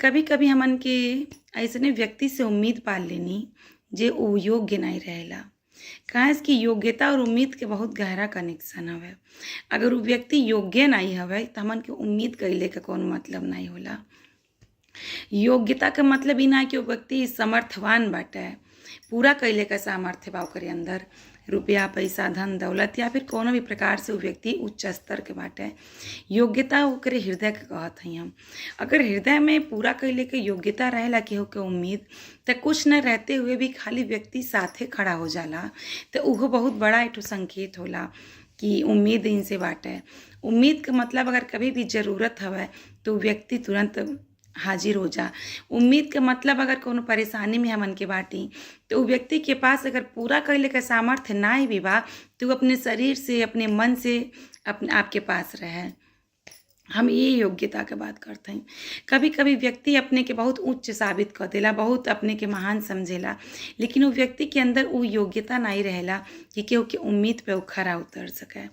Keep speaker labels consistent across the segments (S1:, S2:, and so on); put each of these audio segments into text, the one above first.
S1: कभी कभी हमन के ऐसने व्यक्ति से उम्मीद पाल लेनी जे उ योग्य नहीं रहेला। काहे कि योग्यता और उम्मीद के बहुत गहरा कनेक्शन हवे। अगर उ व्यक्ति योग्य नहीं हवे त हमन के उम्मीद कइले के कौनो मतलब नहीं होला। योग्यता के मतलब ई ना कि वो व्यक्ति समर्थवान बाटे, पूरा कइले क सामर्थ्य बा ओकरे अंदर। रुपया, पैसा, धन दौलत या फिर कोनो भी प्रकार से वो व्यक्ति उच्च स्तर के बाटे। योग्यता ओकरे हृदय के कहत हई हम। अगर हृदय में पूरा कइले के योग्यता रहेला केहू के उम्मीद, त कुछ न रहते हुए भी खाली व्यक्ति साथे खड़ा हो जाला, त उहो बहुत बड़ा एक ठो संकेत होला कि उम्मीद इनसे बाटे। उम्मीद के मतलब अगर कभी भी ज़रूरत हवे तो व्यक्ति तुरंत हाजिर हो जा। उम्मीद के मतलब अगर कोनो परेशानी में हमन के बाटी तो उ व्यक्ति के पास अगर पूरा कइले के सामर्थ्य नाहीं भी बा तो उ अपने शरीर से, अपने मन से अपने आपके पास रहे। हम ये योग्यता के बात करते हैं। कभी कभी व्यक्ति अपने के बहुत उच्च साबित कर देला, बहुत अपने के महान समझेला, लेकिन वो व्यक्ति के अंदर वो योग्यता नहीं रहेला कि केहू के उम्मीद पे वो खरा उतर सके।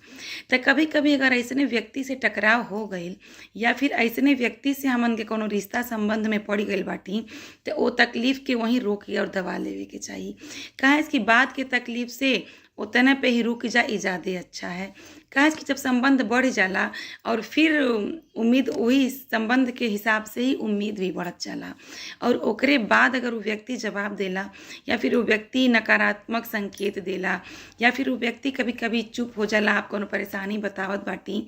S1: तो कभी कभी अगर ऐसने व्यक्ति से टकराव हो गईल या फिर ऐसने व्यक्ति से हमन के कोनो रिश्ता संबंध में पड़ गईल बाटी तो वो तकलीफ के वहीं रोक के और दबा लेवे के चाहिए। काहे कि बाद के तकलीफ से उतने पे ही रुक जा, ई ज़्यादा अच्छा है। काहे कि जब संबंध बढ़ जाला और फिर उम्मीद वही संबंध के हिसाब से ही उम्मीद भी बढ़त जाला और ओकरे बाद अगर वो व्यक्ति जवाब देला या फिर वो व्यक्ति नकारात्मक संकेत देला या फिर वो व्यक्ति कभी कभी चुप हो जाला, आप कोनो परेशानी बतावत बाटी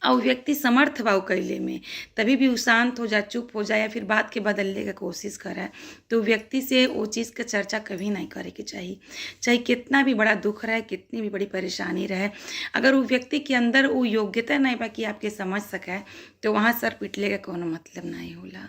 S1: और व्यक्ति समर्थ बा उ कइले में, तभी भी उ शांत हो जा, चुप हो जाए या फिर बात के बदलने की कोशिश करे तो व्यक्ति से वो चीज़ का चर्चा कभी नहीं करे के चाहिए। चाहे कितना भी बड़ा दुख रहे, कितनी भी बड़ी परेशानी रहे, अगर वो व्यक्ति के अंदर वो योग्यता नहीं बा कि आपके समझ सके तो वहाँ सर पिटले का कोनो मतलब नहीं होला।